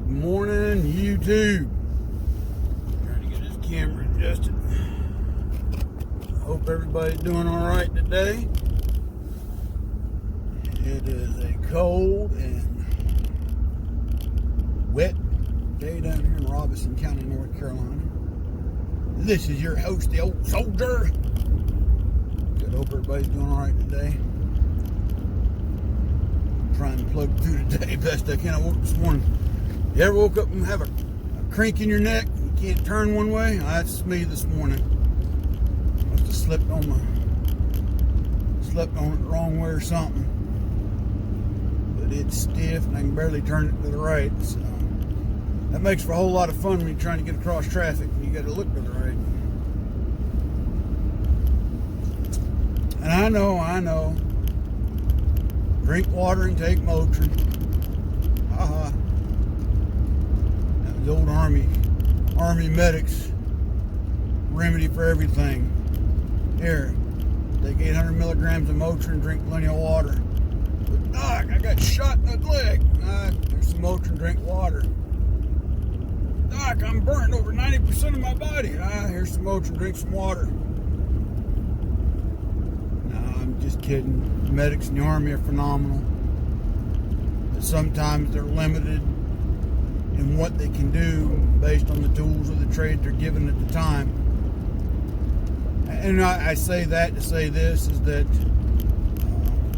Good morning, YouTube. Trying to get this camera adjusted. I hope everybody's doing all right today. It is a cold and wet day down here in Robeson County, North Carolina. This is your host, the old soldier. Good, hope everybody's doing all right today. Trying to plug through today best I can. I woke this morning. You ever woke up and have a crank in your neck? You can't turn one way? That's me this morning. Must have slept on it the wrong way or something. But it's stiff and I can barely turn it to the right. So that makes for a whole lot of fun when you're trying to get across traffic and you got to look to the right. And I know. Drink water and take Motrin. Haha. That was the old Army medics remedy for everything. Here, take 800 milligrams of Motrin, drink plenty of water. But Doc, I got shot in the leg. There's some Motrin, drink water. Doc, I'm burnt over 90% of my body. Here's some Motrin, drink some water. I'm just kidding. The medics in the Army are phenomenal. But sometimes they're limited in what they can do based on the tools of the trade they're given at the time. And I say that to say this, is that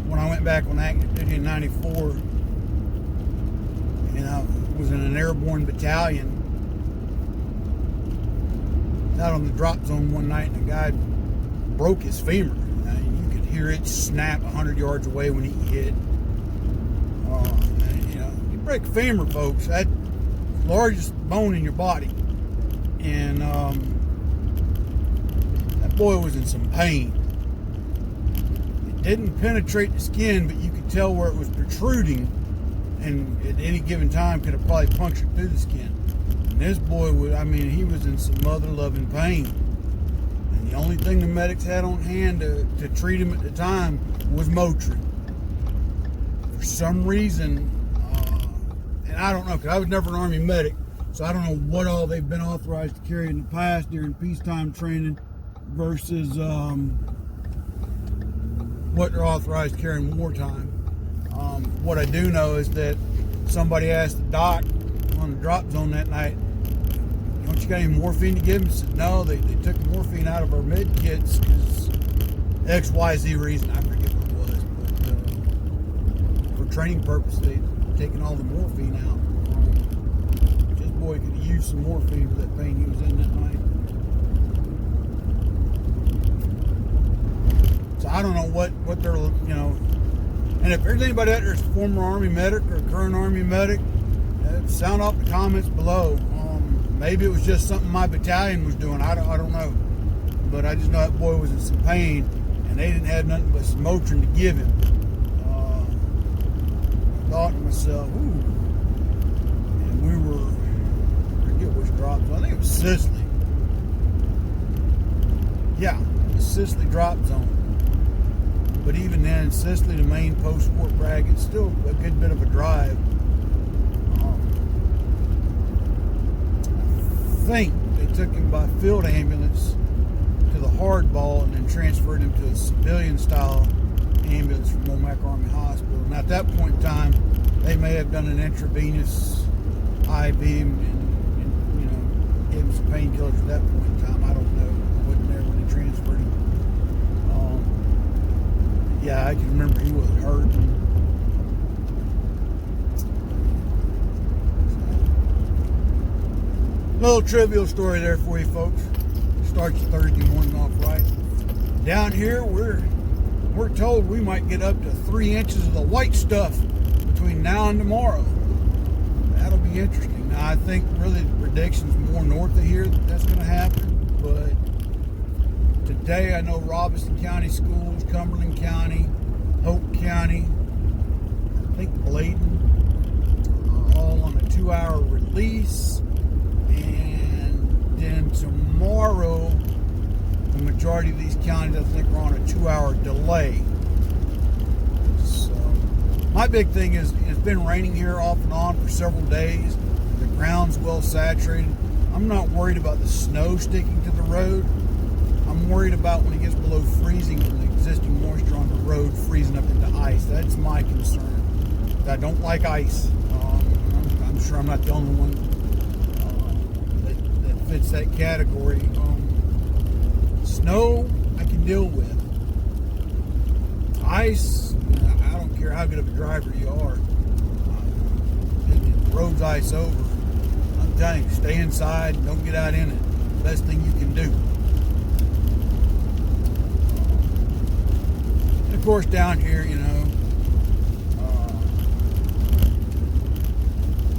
when I went back on active duty in 94, and I was in an airborne battalion, out on the drop zone one night, and a guy broke his femur. Hear it snap 100 yards away when he hit. You break a femur, folks. That's the largest bone in your body, and that boy was in some pain. It didn't penetrate the skin, but you could tell where it was protruding, and at any given time could have probably punctured through the skin. And this boy he was in some mother-loving pain. The only thing the medics had on hand to treat him at the time was Motrin. For some reason, and I don't know, because I was never an Army medic, so I don't know what all they've been authorized to carry in the past during peacetime training versus what they're authorized to carry in wartime. What I do know is that somebody asked the doc on the drop zone that night, "Don't you got any morphine to give him?" He said, "No, they took morphine out of our med kits because XYZ reason, I forget what it was, but for training purposes, they'd taken all the morphine out." This boy could have used some morphine for that pain he was in that night. So I don't know what they're, and if there's anybody out there that's a former Army medic or a current Army medic, sound off the comments below. Maybe it was just something my battalion was doing. I don't know. But I just know that boy was in some pain, and they didn't have nothing but some Motrin to give him. I thought to myself, ooh. And we were, I forget which drop zone. I think it was Sicily. Yeah, the Sicily drop zone. But even then, Sicily, the main post Fort Bragg, it's still a good bit of a drive. I think they took him by field ambulance to the hardball and then transferred him to a civilian style ambulance from Womack Army Hospital. And at that point in time, they may have done an intravenous IV and gave him some painkillers at that point in time. I don't know. I wasn't there when they transferred him. Yeah, I can remember he was hurting. Little trivial story there for you folks. Starts Thursday morning off right. Down here, we're told we might get up to 3 inches of the white stuff between now and tomorrow. That'll be interesting. Now, I think really the prediction's more north of here that's going to happen. But today, I know Robeson County Schools, Cumberland County, Hope County, I think Bladen are all on a 2-hour release. And then tomorrow, the majority of these counties, I think, are on a 2-hour delay. So, my big thing is, it's been raining here off and on for several days. The ground's well saturated. I'm not worried about the snow sticking to the road. I'm worried about when it gets below freezing and the existing moisture on the road freezing up into ice. That's my concern. I don't like ice. I'm sure I'm not the only one that fits that category. Snow, I can deal with. Ice, I don't care how good of a driver you are. It roads ice over. I'm telling you, stay inside, don't get out in it. Best thing you can do. And of course, down here, you know,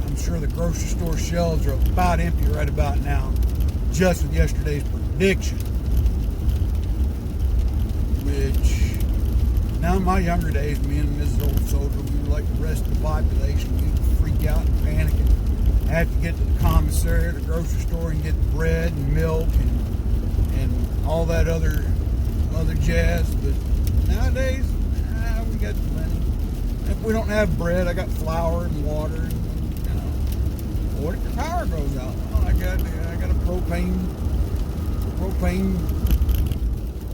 I'm sure the grocery store shelves are about empty right about now, just with yesterday's prediction. Which, now in my younger days, me and Mrs. Old Soldier, we were like the rest of the population. We'd freak out and panic and have to get to the commissary or the grocery store and get bread and milk and all that other jazz. But nowadays, we got plenty. If we don't have bread, I got flour and water. And, you know, what if your power goes out? Well, I got a propane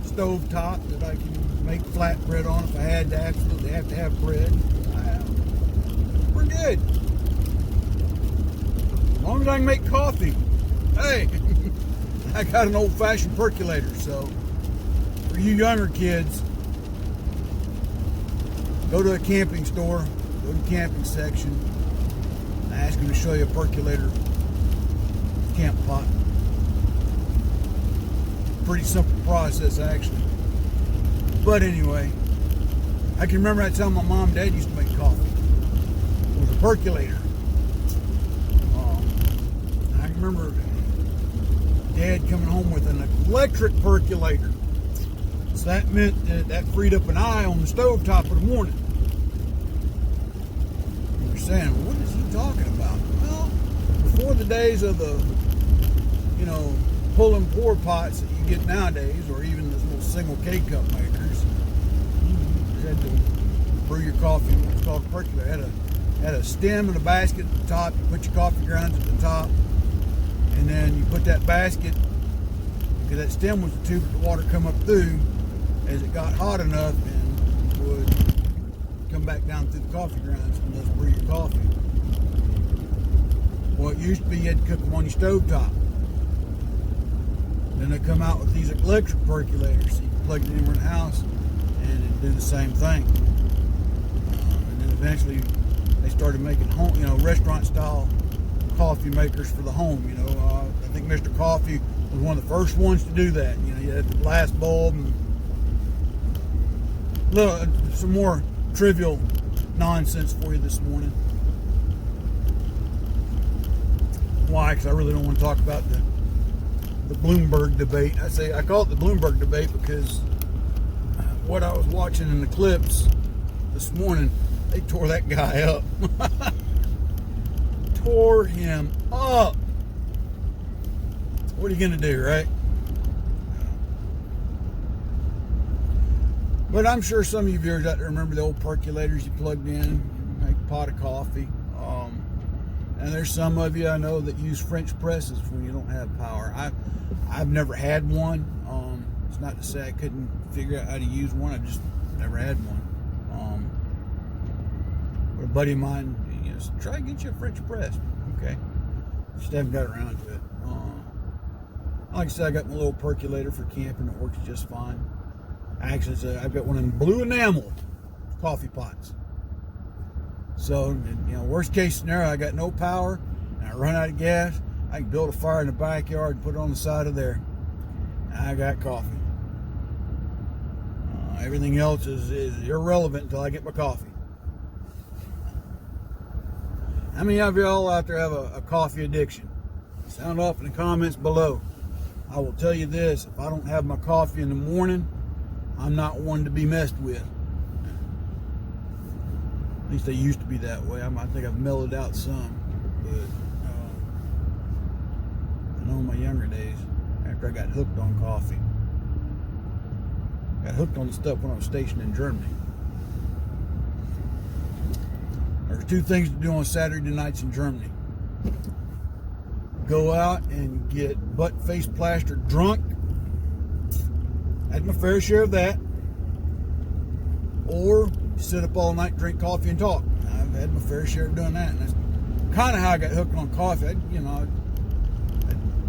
stove top that I can make flatbread on if I had to absolutely have to have bread. We're good. As long as I can make coffee. Hey, I got an old-fashioned percolator, so for you younger kids, go to a camping store, go to the camping section, and ask them to show you a percolator camp pot. Pretty simple process, actually. But anyway, I can remember that time my mom and dad used to make coffee. It was a percolator. I remember Dad coming home with an electric percolator. So that meant that freed up an eye on the stovetop in the morning. And you're saying, what is he talking about? Well, before the days of the, you know, pull and pour pots that you get nowadays, or even those little single K-cup makers, you had to brew your coffee in what's called a percolator. Had a stem and a basket at the top. You put your coffee grounds at the top, and then you put that basket, because that stem was the tube that the water come up through. As it got hot enough, and would come back down through the coffee grounds and thus brew your coffee. Well, it used to be you had to cook them on your stovetop. Then they come out with these electric percolators, so you can plug it anywhere in the house and it'd do the same thing. And then eventually they started making home, you know, restaurant-style coffee makers for the home. You know, I think Mr. Coffee was one of the first ones to do that. You know, you had the glass bulb and some more trivial nonsense for you this morning. Why? Because I really don't want to talk about the Bloomberg debate. I call it the Bloomberg debate because what I was watching in the clips this morning, they tore that guy up. Tore him up. What are you going to do, right? But I'm sure some of you viewers out there remember the old percolators you plugged in, make a pot of coffee. And there's some of you I know that use French presses when you don't have power. I've never had one. It's not to say I couldn't figure out how to use one. I've just never had one. But a buddy of mine, you know, said, try to get you a French press. Okay. Just haven't got around to it. Like I said, I got my little percolator for camping. It works just fine. Actually, I've got one in blue enamel coffee pots. So, you know, worst case scenario, I got no power and I run out of gas. I can build a fire in the backyard and put it on the side of there. I got coffee. Everything else is irrelevant until I get my coffee. How many of y'all out there have a coffee addiction? Sound off in the comments below. I will tell you this, if I don't have my coffee in the morning, I'm not one to be messed with. At least I used to be that way. I think I've mellowed out some. But I know in my younger days, after I got hooked on coffee, got hooked on the stuff when I was stationed in Germany. There's two things to do on Saturday nights in Germany. go out and get butt face plastered drunk. Had my fair share of that. Or sit up all night, drink coffee, and talk. I've had my fair share of doing that. And that's kind of how I got hooked on coffee. I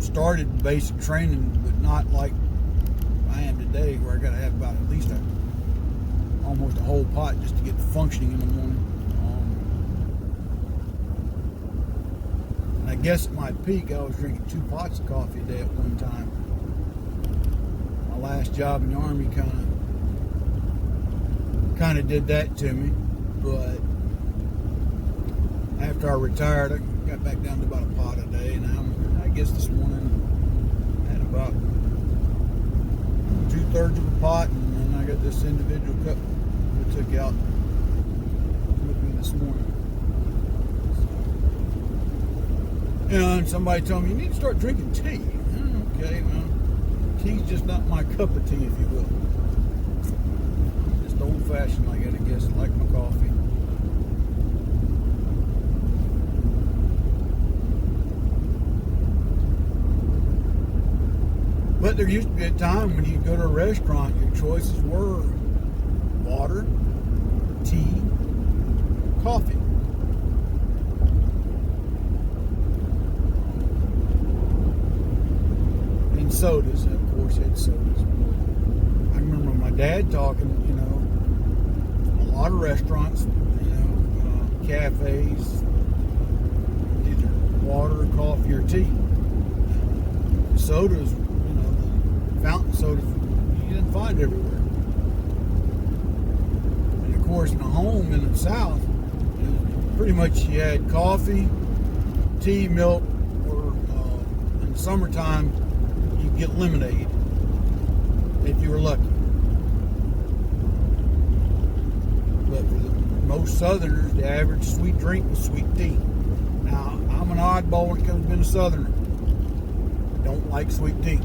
started basic training, but not like I am today, where I got to have about at least almost a whole pot just to get functioning in the morning. And I guess at my peak, I was drinking 2 pots of coffee a day at one time. My last job in the Army kind of did that to me, but after I retired, I got back down to about a pot a day, and I guess this morning I had about 2/3 of a pot, and then I got this individual cup I took out with me this morning. And somebody told me, you need to start drinking tea. Okay, well, tea's just not my cup of tea, if you will. Just old-fashioned like it, I guess, like my coffee. But there used to be a time when you go to a restaurant, your choices were water, tea, coffee. And sodas, of course, had sodas. I remember my dad talking, a lot of restaurants, cafes, either water, coffee, or tea. Sodas, fountain sodas, you didn't find everywhere. And of course, in a home in the South, pretty much you had coffee, tea, milk, or in the summertime, you'd get lemonade if you were lucky. But for most Southerners, the average sweet drink was sweet tea. Now, I'm an oddball when it comes to being a Southerner. I don't like sweet tea.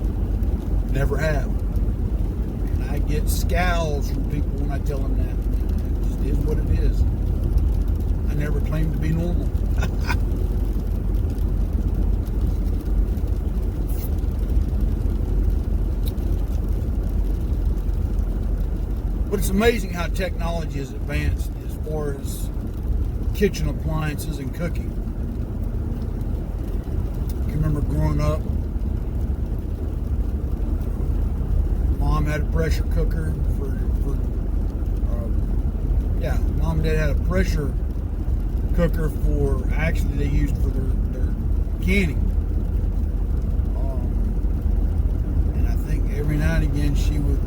Never have. And I get scowls from people when I tell them that. It just is what it is. I never claimed to be normal. But it's amazing how technology has advanced as far as kitchen appliances and cooking. I can remember growing up, Mom had a pressure cooker Mom and Dad had a pressure cooker actually they used for their canning. And I think every now and again she would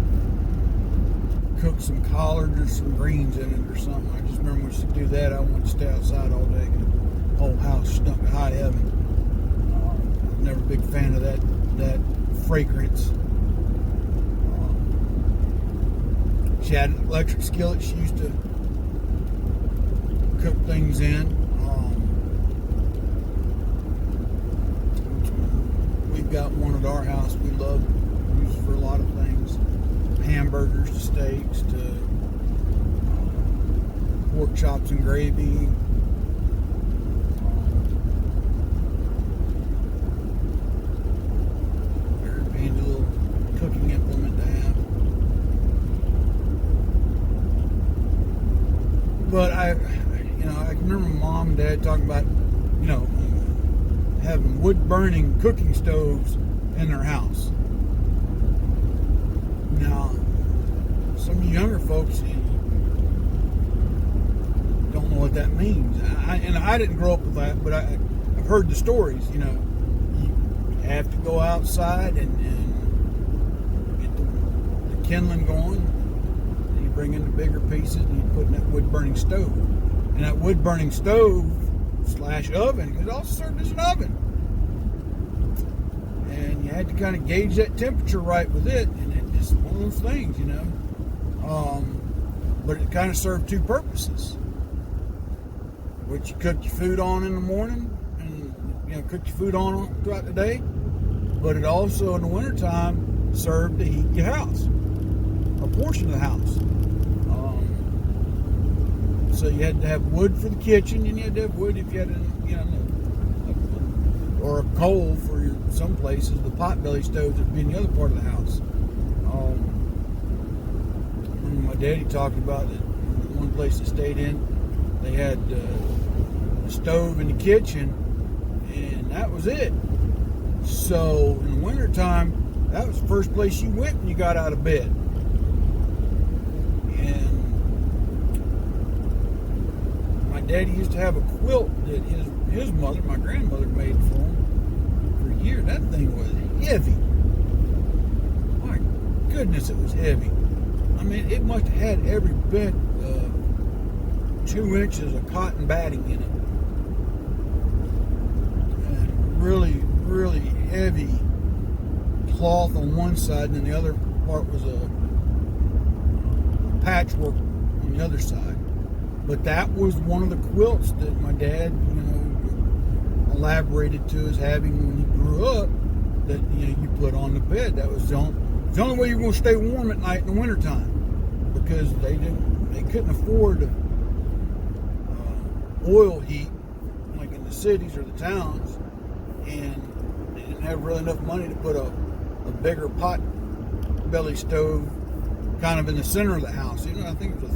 cook some collards or some greens in it or something. I just remember when she'd do that, I wanted to stay outside all day. The whole house stunk to high heaven. Never a big fan of that fragrance. She had an electric skillet she used to cook things in. We've got one at our house we love, use for a lot of things. Hamburgers to steaks to pork chops and gravy. Very handy little cooking implement to have. But I can remember Mom and Dad talking about, having wood-burning cooking stoves in their house. Now, some of you younger folks don't know what that means. I didn't grow up with that, but I've heard the stories. You have to go outside and get the kindling going. And you bring in the bigger pieces and you put in that wood-burning stove. And that wood-burning stove / oven, because it also served as an oven. And you had to kind of gauge that temperature right with it, and it's one of those things, But it kind of served two purposes. Which you cook your food on in the morning, and cook your food on throughout the day. But it also, in the wintertime, served to heat your house, a portion of the house. So you had to have wood for the kitchen, and you had to have wood if you had a or a coal for some places, the potbelly stoves would be in the other part of the house. My daddy talked about it. One place they stayed in, they had a stove in the kitchen, and that was it. So in the wintertime, that was the first place you went when you got out of bed. And my daddy used to have a quilt that his mother, my grandmother, made for him for years. That thing was heavy. My goodness, it was heavy. I mean, it must have had every bit of 2 inches of cotton batting in it. And really, really heavy cloth on one side, and then the other part was a patchwork on the other side. But that was one of the quilts that my dad, elaborated to us having when he grew up, that you put on the bed. That was the only way you're going to stay warm at night in the wintertime, because they couldn't afford oil heat like in the cities or the towns, and they didn't have really enough money to put a bigger pot belly stove kind of in the center of the house. I think it was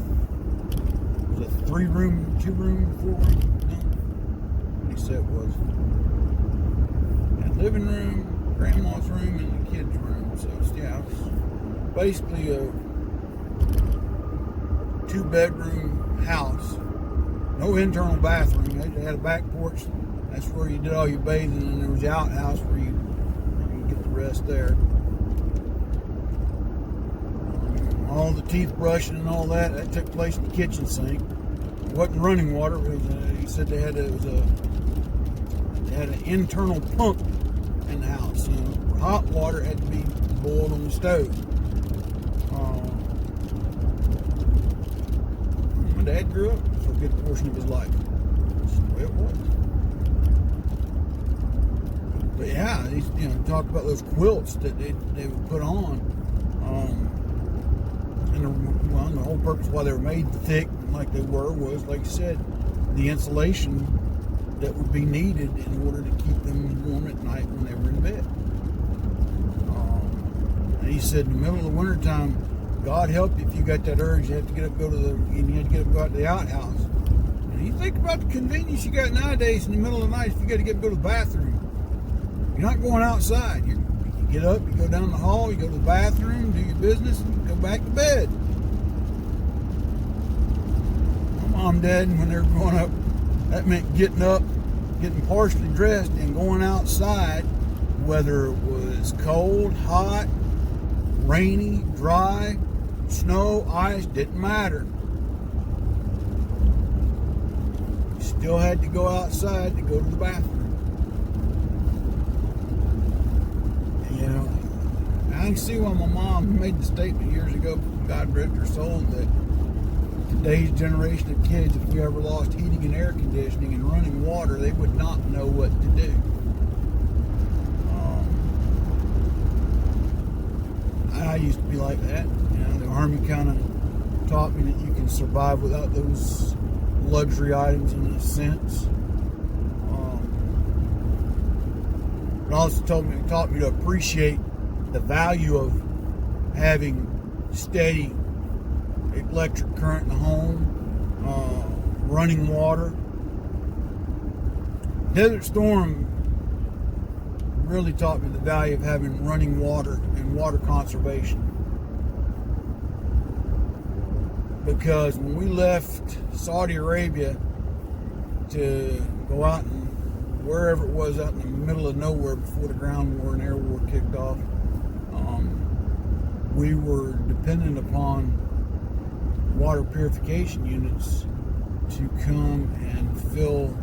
a 3-room, 2-room, 4-room. No, what he said it was. And living room, grandma's room, and the kids' room. So it was basically a 2-bedroom house. No internal bathroom. They had a back porch. That's where you did all your bathing, and there was the outhouse where you get the rest there. All the teeth brushing and all that took place in the kitchen sink. It wasn't running water. He said they had an internal pump in the house. Hot water had to be boiled on the stove. My dad grew up for a good portion of his life. That's the way it was. But yeah, talk about those quilts that they would put on. And the whole purpose why they were made thick like they were was, like you said, the insulation that would be needed in order to keep them warm at night when they were in bed. And he said in the middle of the wintertime, God help you if you got that urge. You have to get up and go out to the outhouse. And you think about the convenience you got nowadays in the middle of the night if you got to get up and go to the bathroom. You're not going outside. You get up, you go down the hall, you go to the bathroom, do your business, and go back to bed. My mom and dad, when they were growing up, that meant getting up, getting partially dressed, and going outside, whether it was cold, hot, rainy, dry, snow, ice, didn't matter. You still had to go outside to go to the bathroom. I can see why my mom made the statement years ago, God rest her soul, that today's generation of kids, if you ever lost heating and air conditioning and running water, they would not know what to do. I used to be like that. The Army kind of taught me that you can survive without those luxury items in a sense. It also taught me to appreciate the value of having steady electric current in the home, running water. Desert Storm really taught me the value of having running water and water conservation. Because when we left Saudi Arabia to go out and wherever it was out in the middle of nowhere before the ground war and air war kicked off, we were dependent upon water purification units to come and fill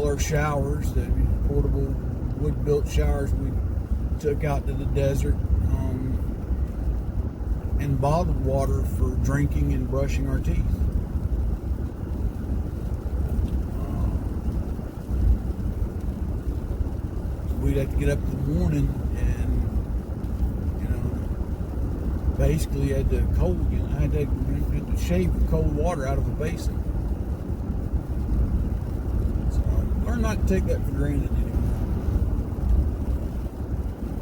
our showers, the portable wood-built showers we took out to the desert, and bottled water for drinking and brushing our teeth. We'd have to get up in the morning and, basically had to I had to shave the cold water out of a basin. So I Learn not to take that for granted anymore.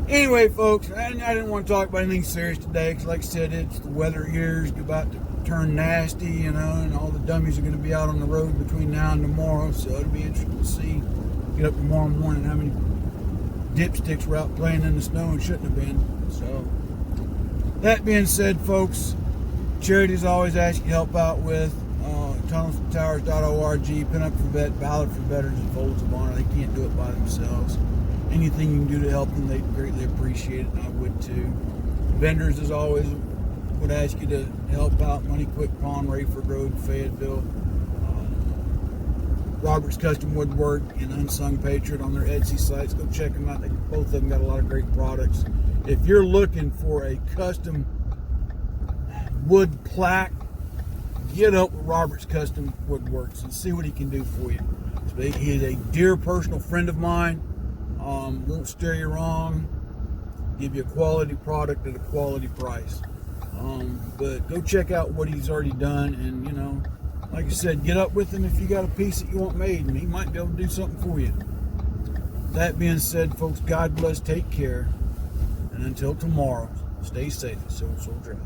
Anyway, folks, I didn't want to talk about anything serious today because, like I said, it's the weather here is about to turn nasty, you know, and all the dummies are going to be out on the road between now and tomorrow. So it'll be interesting to see, get up tomorrow morning, how many dipsticks were out playing in the snow and shouldn't have been. So, that being said, folks, charities always ask you to help out with tunnelsfortowers.org, Pin Up for Vet, Ballot for Veterans, and Folds of Honor. They can't do it by themselves. Anything you can do to help them, they greatly appreciate it, and I would too. Vendors, as always, would ask you to help out. Money Quick Pawn, Rayford Road, Fayetteville. Robert's Custom Woodwork and Unsung Patriot on their Etsy sites. Go check them out. Both of them got a lot of great products. If you're looking for a custom wood plaque, get up with Robert's Custom Woodworks and see what he can do for you. He is a dear personal friend of mine. Won't steer you wrong. Give you a quality product at a quality price. But go check out what he's already done, and you know, like I said, get up with him if you got a piece that you want made, and he might be able to do something for you. That being said, folks, God bless, take care, and until tomorrow, stay safe, Silver Soul Drive.